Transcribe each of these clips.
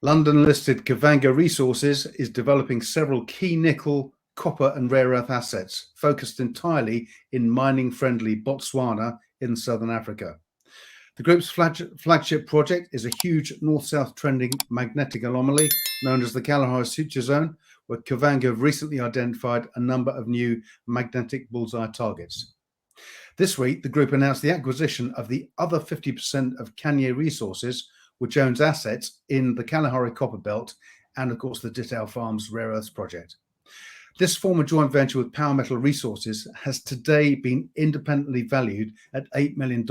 London-listed Kavango Resources is developing several key nickel, copper and rare earth assets focused entirely in mining-friendly Botswana in southern Africa. The group's flagship project is a huge north-south trending magnetic anomaly known as the Kalahari Suture Zone, where Kavango have recently identified a number of new magnetic bullseye targets. This week, the group announced the acquisition of the other 50% of Kanye Resources, which owns assets in the Kalahari Copper Belt and, of course, the Ditau Farms Rare Earths project. This former joint venture with Power Metal Resources has today been independently valued at $8 million.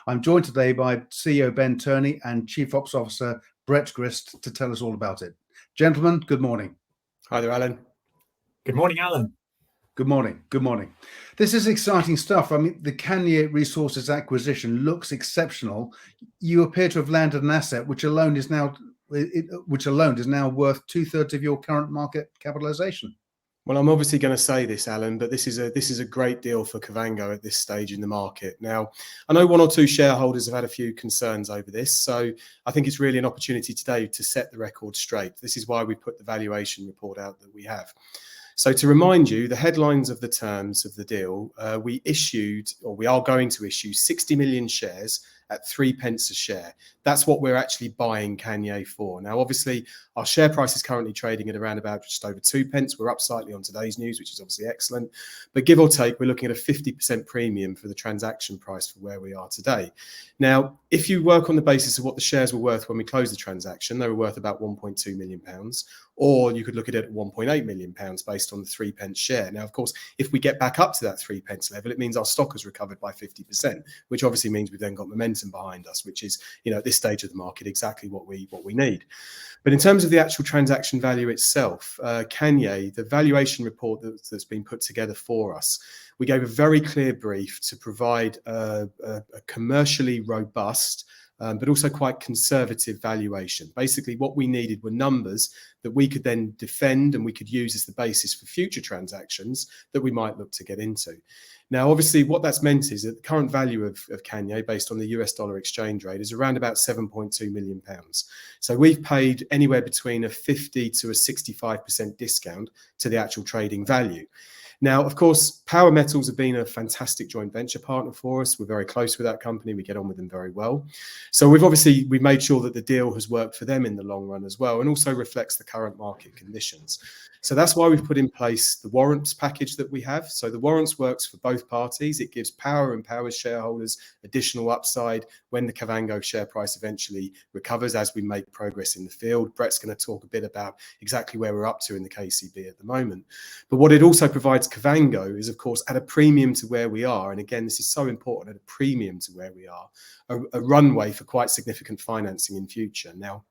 I'm joined today by CEO Ben Turney and Chief Ops Officer Brett Grist to tell us all about it. Gentlemen, good morning. Hi there, Alan. Good morning, Alan. Good morning. Good morning. This is exciting stuff. I mean, the Kanye Resources acquisition looks exceptional. You appear to have landed an asset which alone is now worth 2/3 of your current market capitalization. Well, I'm obviously going to say this, Alan, but this is a great deal for Kavango at this stage in the market. Now, I know one or two shareholders have had a few concerns over this, so I think it's really an opportunity today to set the record straight. This is why we put the valuation report out that we have. So to remind you, the headlines of the terms of the deal, we are going to issue 60 million shares at 3p a share. That's what we're actually buying Kanye for. Now, obviously, our share price is currently trading at around about just over 2p. We're up slightly on today's news, which is obviously excellent. But give or take, we're looking at a 50% premium for the transaction price for where we are today. Now, if you work on the basis of what the shares were worth when we closed the transaction, they were worth about £1.2 million. Or you could look at it at £1.8 million based on the 3p share. Now, of course, if we get back up to that 3p level, it means our stock has recovered by 50%, which obviously means we've then got momentum behind us, which is, at this stage of the market, exactly what we need. But in terms of the actual transaction value itself, Kanye, the valuation report that's been put together for us, we gave a very clear brief to provide a commercially robust but also quite conservative valuation. Basically, what we needed were numbers that we could then defend and we could use as the basis for future transactions that we might look to get into. Now, obviously, what that's meant is that the current value of Kanye, based on the US dollar exchange rate, is around about £7.2 million. So we've paid anywhere between a 50 to a 65% discount to the actual trading value. Now, of course, Power Metals have been a fantastic joint venture partner for us. We're very close with that company. We get on with them very well. So we've made sure that the deal has worked for them in the long run as well, and also reflects the current market conditions. So that's why we've put in place the warrants package that we have. So the warrants works for both parties. It gives Power and Power's shareholders additional upside when the Kavango share price eventually recovers as we make progress in the field. Brett's going to talk a bit about exactly where we're up to in the KCB at the moment. But what it also provides Kavango is, of course, at a premium to where we are. And again, this is so important, at a premium to where we are, a runway for quite significant financing in future. Now,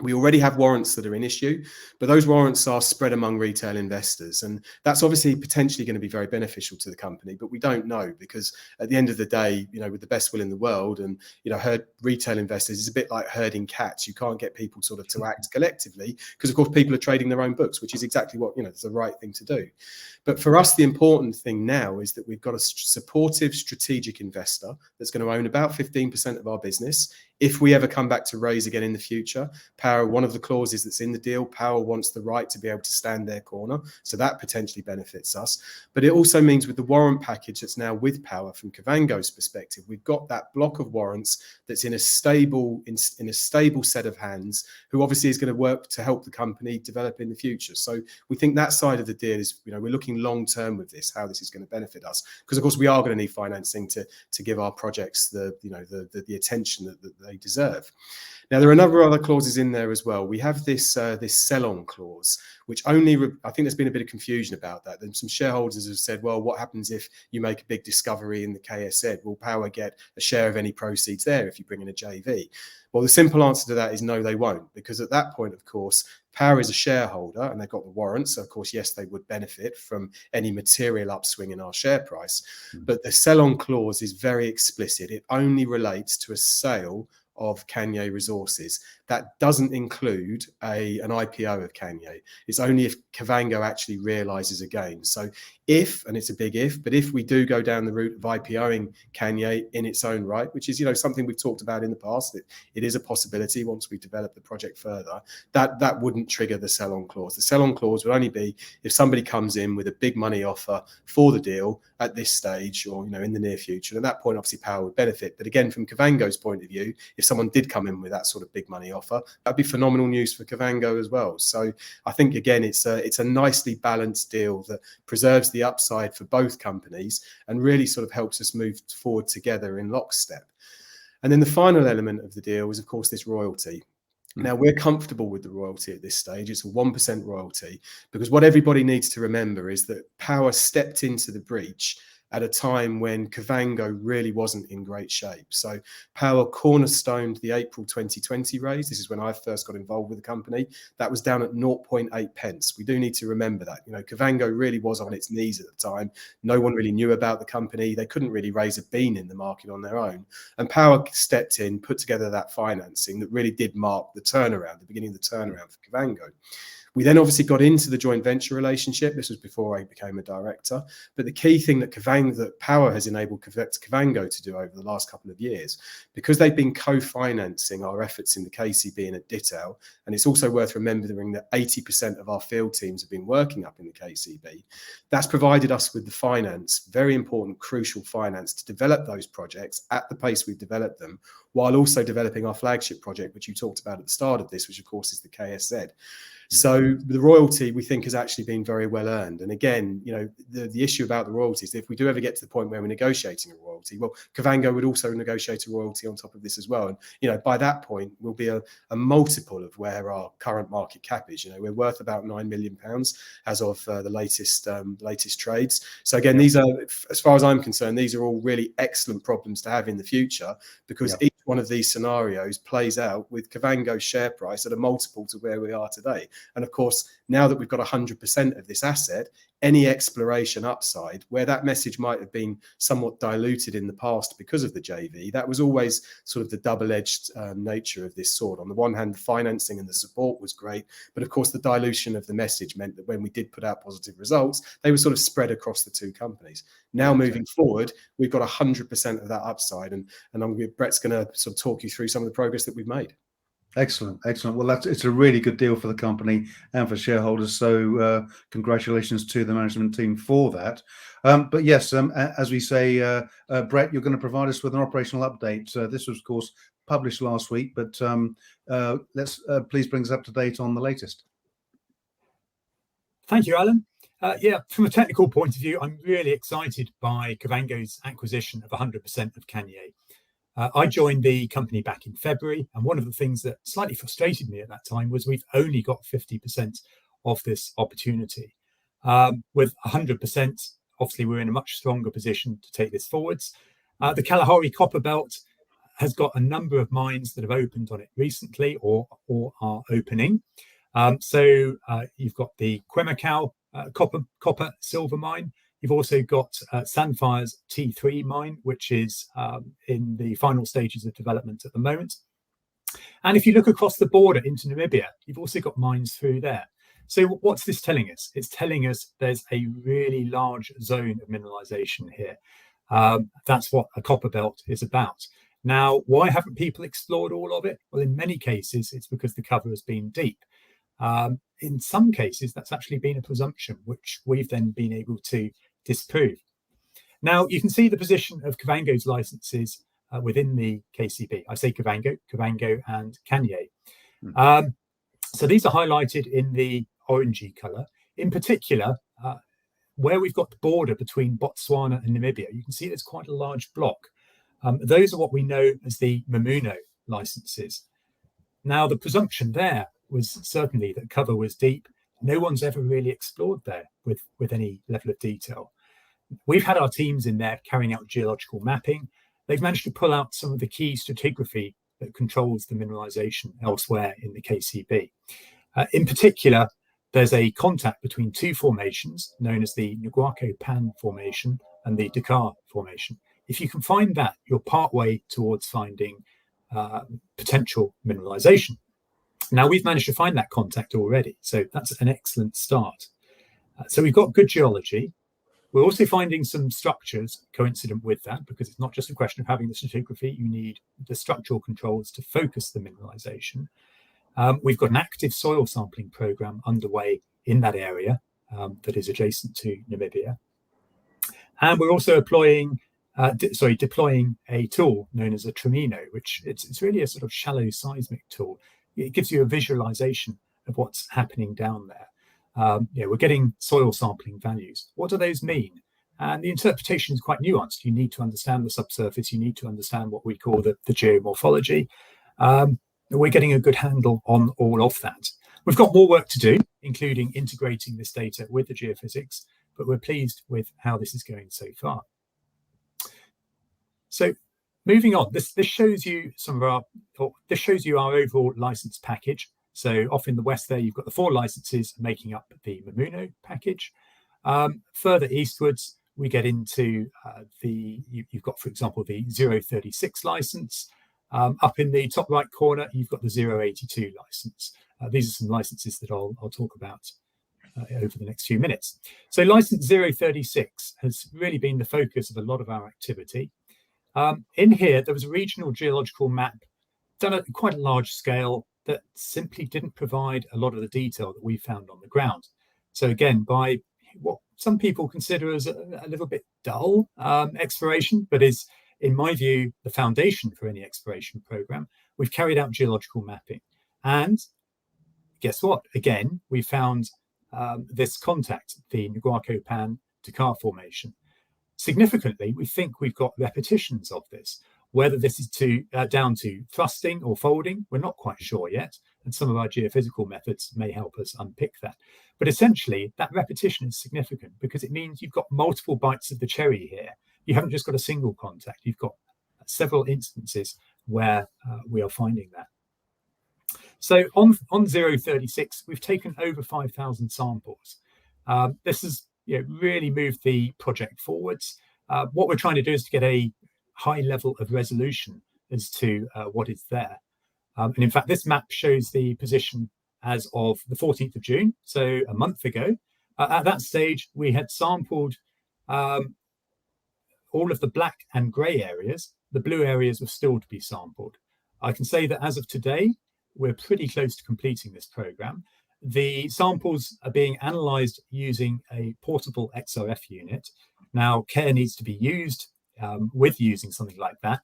we already have warrants that are in issue, but those warrants are spread among retail investors. And that's obviously potentially going to be very beneficial to the company, but we don't know, because at the end of the day, with the best will in the world and, retail investors is a bit like herding cats. You can't get people sort of to act collectively because, of course, people are trading their own books, which is exactly what, it's the right thing to do. But for us, the important thing now is that we've got a supportive strategic investor that's going to own about 15% of our business. If we ever come back to raise again in the future, Power, one of the clauses that's in the deal, Power wants the right to be able to stand their corner. So that potentially benefits us. But it also means with the warrant package that's now with Power from Kavango's perspective, we've got that block of warrants that's in a stable set of hands, who obviously is going to work to help the company develop in the future. So we think that side of the deal is, we're looking long term with this, how this is going to benefit us, because of course we are going to need financing to give our projects the attention that they deserve. Now, there are a number of other clauses in there as well. We have this sell-on clause, which I think there's been a bit of confusion about that. Then some shareholders have said, well, what happens if you make a big discovery in the KSZ? Will Power get a share of any proceeds there if you bring in a JV? Well, the simple answer to that is no, they won't, because at that point, of course, Power is a shareholder and they've got the warrants. So, of course, yes, they would benefit from any material upswing in our share price. But the sell-on clause is very explicit. It only relates to a sale of Kanye Resources. That doesn't include an IPO of Kanye. It's only if Kavango actually realises a gain. So if, and it's a big if, but if we do go down the route of IPOing Kanye in its own right, which is, something we've talked about in the past, it is a possibility once we develop the project further, that wouldn't trigger the sell-on clause. The sell-on clause would only be if somebody comes in with a big money offer for the deal at this stage or, in the near future. And at that point, obviously, Power would benefit. But again, from Kavango's point of view, if someone did come in with that sort of big money offer, that'd be phenomenal news for Kavango as well. So I think, again, it's a nicely balanced deal that preserves the upside for both companies and really sort of helps us move forward together in lockstep. And then the final element of the deal is, of course, this royalty. Now, we're comfortable with the royalty at this stage. It's a 1% royalty because what everybody needs to remember is that Power stepped into the breach at a time when Kavango really wasn't in great shape. So Power cornerstoned the April 2020 raise. This is when I first got involved with the company. That was down at 0.8 pence. We do need to remember that. Kavango really was on its knees at the time. No one really knew about the company. They couldn't really raise a bean in the market on their own. And Power stepped in, put together that financing that really did mark the turnaround, the beginning of the turnaround for Kavango. We then obviously got into the joint venture relationship. This was before I became a director. But the key thing that Power has enabled Kavango to do over the last couple of years, because they've been co-financing our efforts in the KCB and at Dittel, and it's also worth remembering that 80% of our field teams have been working up in the KCB, that's provided us with the finance, very important, crucial finance to develop those projects at the pace we've developed them, while also developing our flagship project, which you talked about at the start of this, which of course is the KSZ. So the royalty, we think, has actually been very well earned. And again, the issue about the royalties, if we do ever get to the point where we're negotiating a royalty, well, Kavango would also negotiate a royalty on top of this as well. And, by that point, we'll be a multiple of where our current market cap is. We're worth about £9 million as of the latest trades. So again, these are, as far as I'm concerned, these are all really excellent problems to have in the future because each one of these scenarios plays out with Kavango's share price at a multiple to where we are today. And of course, now that we've got 100% of this asset, any exploration upside, where that message might have been somewhat diluted in the past because of the JV, that was always sort of the double-edged nature of this sword. On the one hand, the financing and the support was great, but of course, the dilution of the message meant that when we did put out positive results, they were sort of spread across the two companies. Now, moving forward, we've got 100% of that upside, and Brett's going to sort of talk you through some of the progress that we've made. Excellent. Well, it's a really good deal for the company and for shareholders. So congratulations to the management team for that. But yes, as we say, Brett, you're going to provide us with an operational update. This was, of course, published last week, but let's please bring us up to date on the latest. Thank you, Alan. From a technical point of view, I'm really excited by Kavango's acquisition of 100% of Kanye. I joined the company back in February, and one of the things that slightly frustrated me at that time was we've only got 50% of this opportunity. With 100%, obviously, we're in a much stronger position to take this forwards. The Kalahari Copper Belt has got a number of mines that have opened on it recently or are opening. So you've got the Quemakau copper silver mine. You've also got Sandfire's T3 mine, which is in the final stages of development at the moment. And if you look across the border into Namibia, you've also got mines through there. So what's this telling us? It's telling us there's a really large zone of mineralization here. That's what a copper belt is about. Now, why haven't people explored all of it? Well, in many cases, it's because the cover has been deep. In some cases, that's actually been a presumption, which we've then been able to disprove. Now, you can see the position of Kavango's licenses within the KCB. I say Kavango and Kanye. So these are highlighted in the orangey colour. In particular, where we've got the border between Botswana and Namibia, you can see there's quite a large block. Those are what we know as the Mamuno licenses. Now, the presumption there was certainly that cover was deep. No one's ever really explored there with any level of detail. We've had our teams in there carrying out geological mapping. They've managed to pull out some of the key stratigraphy that controls the mineralization elsewhere in the KCB. In particular, there's a contact between two formations known as the Nguako Pan Formation and the Dakar Formation. If you can find that, you're partway towards finding potential mineralization. Now, we've managed to find that contact already, so that's an excellent start. So we've got good geology. We're also finding some structures coincident with that, because it's not just a question of having the stratigraphy, you need the structural controls to focus the mineralization. We've got an active soil sampling program underway in that area that is adjacent to Namibia. And we're also deploying a tool known as a Tremino, which it's really a sort of shallow seismic tool. It gives you a visualization of what's happening down there. We're getting soil sampling values. What do those mean? And the interpretation is quite nuanced. You need to understand the subsurface. You need to understand what we call the geomorphology. We're getting a good handle on all of that. We've got more work to do, including integrating this data with the geophysics, but we're pleased with how this is going so far. So moving on, this shows you our overall license package. So off in the west there, you've got the 4 licenses making up the Mamuno package. Further eastwards, we get into you've got, for example, the 036 license. Up in the top right corner, you've got the 082 license. These are some licenses that I'll talk about over the next few minutes. So license 036 has really been the focus of a lot of our activity. In here, there was a regional geological map done at quite a large scale that simply didn't provide a lot of the detail that we found on the ground. So again, by what some people consider as a little bit dull exploration, but is, in my view, the foundation for any exploration program, we've carried out geological mapping. And guess what? Again, we found this contact, the Nguako-Pan Dakar Formation. Significantly, we think we've got repetitions of this. Whether this is down to thrusting or folding, we're not quite sure yet, and some of our geophysical methods may help us unpick that. But essentially, that repetition is significant because it means you've got multiple bites of the cherry here. You haven't just got a single contact, you've got several instances where we are finding that. So on 036, we've taken over 5,000 samples. This has really moved the project forwards. What we're trying to do is to get a high level of resolution as to what is there. And in fact, this map shows the position as of the 14th of June, so a month ago. At that stage, we had sampled all of the black and grey areas. The blue areas were still to be sampled. I can say that as of today, we're pretty close to completing this program. The samples are being analysed using a portable XRF unit. Now, care needs to be used with using something like that,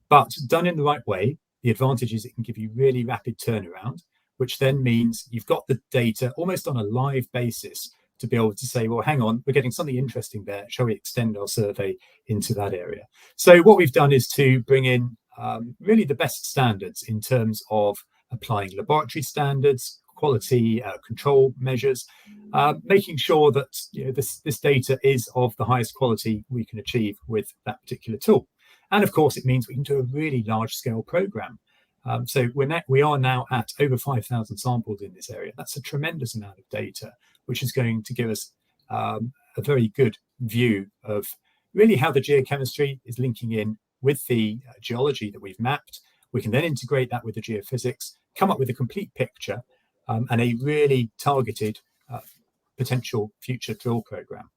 but done in the right way, the advantage is it can give you really rapid turnaround, which then means you've got the data almost on a live basis to be able to say, well, hang on, we're getting something interesting there. Shall we extend our survey into that area? So what we've done is to bring in really the best standards in terms of applying laboratory standards, quality control measures, making sure that this data is of the highest quality we can achieve with that particular tool. And of course, it means we can do a really large scale program. So we are now at over 5,000 samples in this area. That's a tremendous amount of data, which is going to give us a very good view of really how the geochemistry is linking in with the geology that we've mapped. We can then integrate that with the geophysics, come up with a complete picture and a really targeted potential future drill program.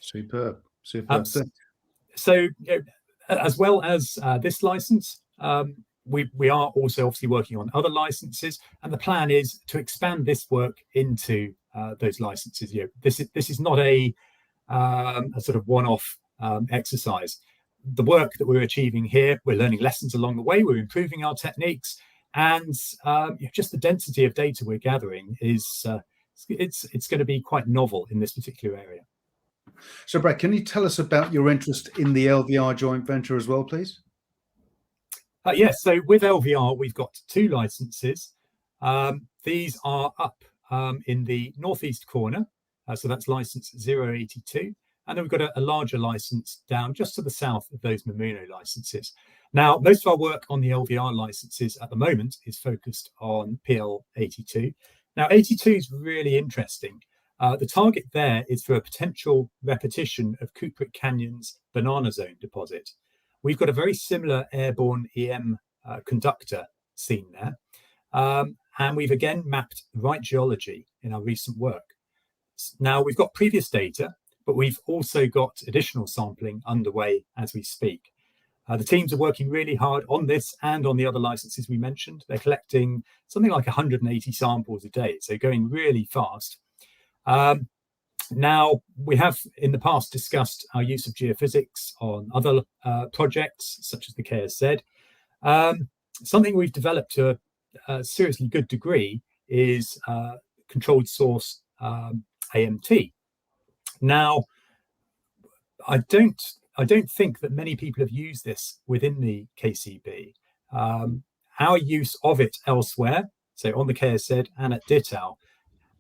Superb. So as well as this license, we are also obviously working on other licenses, and the plan is to expand this work into those licenses. This is not a sort of one-off exercise. The work that we're achieving here, we're learning lessons along the way, we're improving our techniques, and just the density of data we're gathering is it's going to be quite novel in this particular area. So, Brad, can you tell us about your interest in the LVR joint venture as well, please? Yes, so with LVR, we've got 2 licenses. These are up in the northeast corner, so that's license 082. And then we've got a larger license down just to the south of those Mamuno licenses. Now, most of our work on the LVR licenses at the moment is focused on PL 82. Now, 82 is really interesting. The target there is for a potential repetition of Kuprick Canyon's Banana Zone deposit. We've got a very similar airborne EM conductor seen there. And we've again mapped the right geology in our recent work. Now, we've got previous data, but we've also got additional sampling underway as we speak. The teams are working really hard on this and on the other licenses we mentioned. They're collecting something like 180 samples a day, so going really fast. Now, we have in the past discussed our use of geophysics on other projects, such as the KSZ. Something we've developed to a seriously good degree is controlled source AMT. Now, I don't think that many people have used this within the KCB. Our use of it elsewhere, so on the KSZ and at Dittow,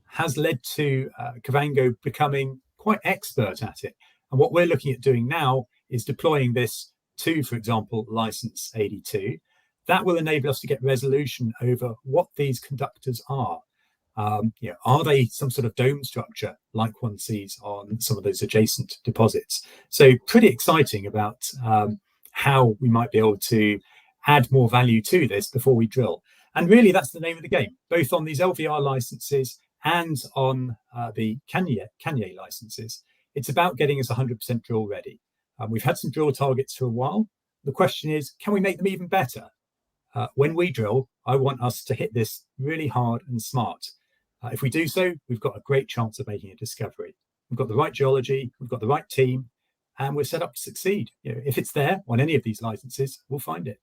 has led to Kavango becoming quite expert at it. And what we're looking at doing now is deploying this to, for example, license 82. That will enable us to get resolution over what these conductors are. Are they some sort of dome structure like one sees on some of those adjacent deposits? So pretty exciting about how we might be able to add more value to this before we drill. And really, that's the name of the game, both on these LVR licenses and on the Kanye licenses. It's about getting us 100% drill ready. We've had some drill targets for a while. The question is, can we make them even better? When we drill, I want us to hit this really hard and smart. If we do so, we've got a great chance of making a discovery. We've got the right geology, we've got the right team, and we're set up to succeed. If it's there on any of these licenses, we'll find it.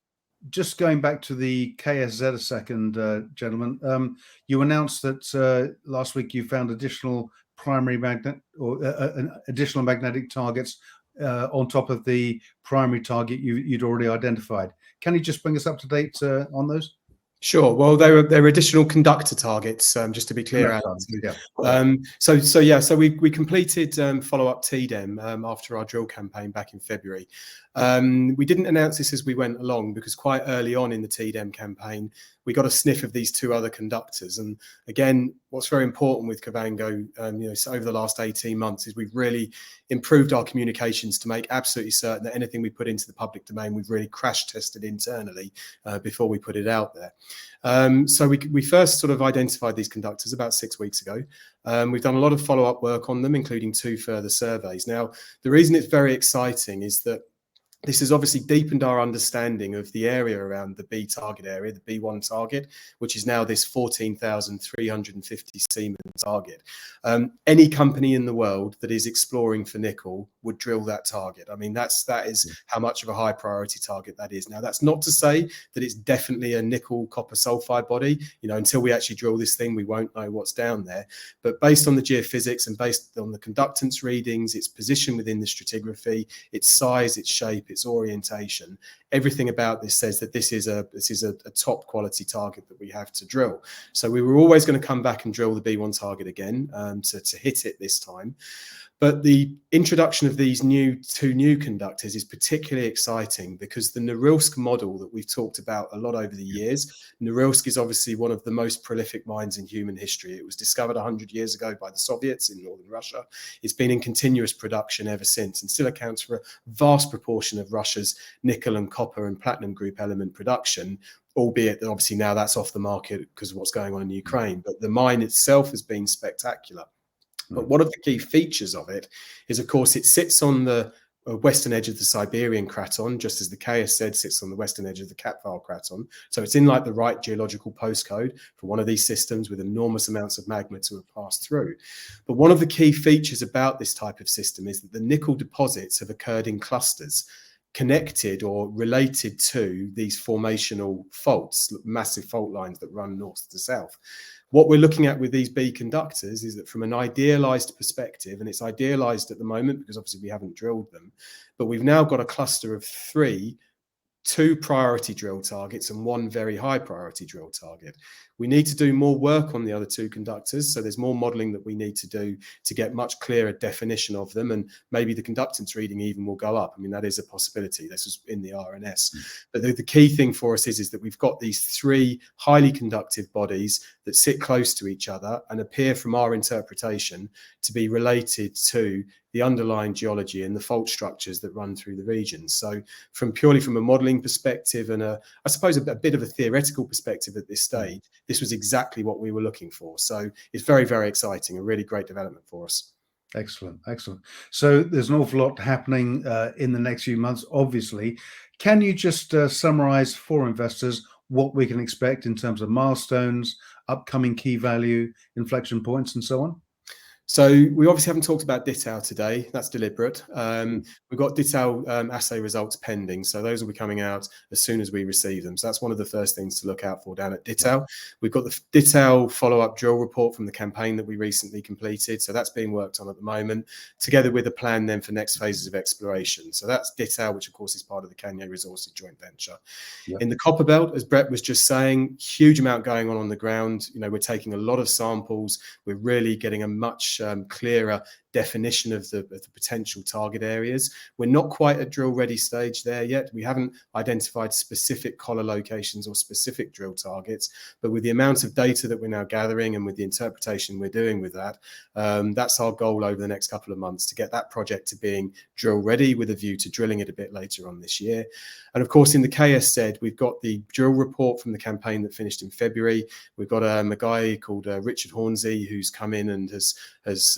Just going back to the KSZ a second, gentlemen, you announced that last week you found additional primary magnet or additional magnetic targets on top of the primary target you'd already identified. Can you just bring us up to date on those? Sure. Well, they're additional conductor targets, just to be clear. Yeah. So we completed follow-up TDEM after our drill campaign back in February. We didn't announce this as we went along because quite early on in the TDEM campaign, we got a sniff of these two other conductors. And again, what's very important with Kavango, so over the last 18 months, is we've really improved our communications to make absolutely certain that anything we put into the public domain, we've really crash tested internally before we put it out there. So we first sort of identified these conductors about 6 weeks ago. We've done a lot of follow-up work on them, including 2 further surveys. Now, the reason it's very exciting is that this has obviously deepened our understanding of the area around the B target area, the B1 target, which is now this 14,350 Siemens target. Any company in the world that is exploring for nickel would drill that target. I mean, that is how much of a high priority target that is. Now, that's not to say that it's definitely a nickel copper sulfide body. Until we actually drill this thing, we won't know what's down there. But based on the geophysics and based on the conductance readings, its position within the stratigraphy, its size, its shape, its orientation, everything about this says that this is a top quality target that we have to drill. So we were always going to come back and drill the B1 target again to hit it this time. But the introduction of these 2 new conductors is particularly exciting because the Norilsk model that we've talked about a lot over the years, Norilsk is obviously one of the most prolific mines in human history. It was discovered 100 years ago by the Soviets in northern Russia. It's been in continuous production ever since and still accounts for a vast proportion of Russia's nickel and copper and platinum group element production, albeit that obviously now that's off the market because of what's going on in Ukraine. But the mine itself has been spectacular. But one of the key features of it is, of course, it sits on the western edge of the Siberian Craton, just as the KSZ sits on the western edge of the Kapval Craton. So it's in like the right geological postcode for one of these systems with enormous amounts of magma to have passed through. But one of the key features about this type of system is that the nickel deposits have occurred in clusters connected or related to these formational faults, massive fault lines that run north to south. What we're looking at with these B conductors is that from an idealized perspective, and it's idealized at the moment because obviously we haven't drilled them, but we've now got a cluster of 2 priority drill targets and 1 very high priority drill target. We need to do more work on the other 2 conductors. So there's more modeling that we need to do to get much clearer definition of them. And maybe the conductance reading even will go up. I mean, that is a possibility. This was in the RNS. But the key thing for us is that we've got these 3 highly conductive bodies that sit close to each other and appear from our interpretation to be related to the underlying geology and the fault structures that run through the region. So purely from a modelling perspective and I suppose a bit of a theoretical perspective at this stage, this was exactly what we were looking for. So it's very, very exciting, a really great development for us. Excellent, excellent. So there's an awful lot happening in the next few months, obviously. Can you just summarize for investors what we can expect in terms of milestones, upcoming key value, inflection points, and so on? So we obviously haven't talked about Detail today. That's deliberate. We've got Detail assay results pending. So those will be coming out as soon as we receive them. So that's one of the first things to look out for down at Detail. We've got the Detail follow-up drill report from the campaign that we recently completed. So that's being worked on at the moment, together with a plan then for next phases of exploration. So that's Detail, which of course is part of the Kanye Resources joint venture. Yep. In the Copper Belt, as Brett was just saying, huge amount going on the ground. You know, we're taking a lot of samples. We're really getting a much clearer definition of the potential target areas. We're not quite at drill ready stage there yet. We haven't identified specific collar locations or specific drill targets, but with the amount of data that we're now gathering and with the interpretation we're doing with that, that's our goal over the next couple of months, to get that project to being drill ready with a view to drilling it a bit later on this year. And of course, in the KSZ, we've got the drill report from the campaign that finished in February. We've got a guy called Richard Hornsey, who's come in and he's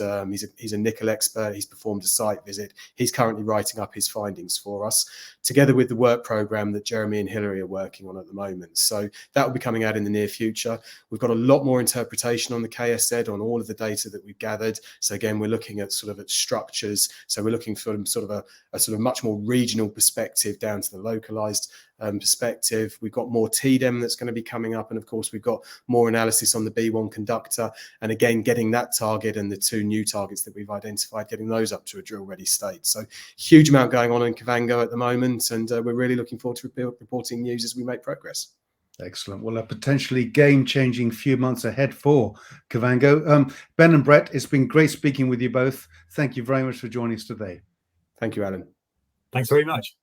a nickel expert. He's performed a site visit. He's currently writing up his findings for us, together with the work program that Jeremy and Hilary are working on at the moment. So that will be coming out in the near future. We've got a lot more interpretation on the KSZ, on all of the data that we've gathered. So again, we're looking at at structures. So we're looking for a much more regional perspective down to the localized perspective. We've got more TDEM that's going to be coming up, and of course we've got more analysis on the B1 conductor, and again getting that target and the two new targets that we've identified, getting those up to a drill ready state. So huge amount going on in Kavango at the moment, and we're really looking forward to reporting news as we make progress. Excellent. Well, a potentially game-changing few months ahead for Kavango. Ben and Brett, it's been great speaking with you both. Thank you very much for joining us today. Thank you, Alan. Thanks very much.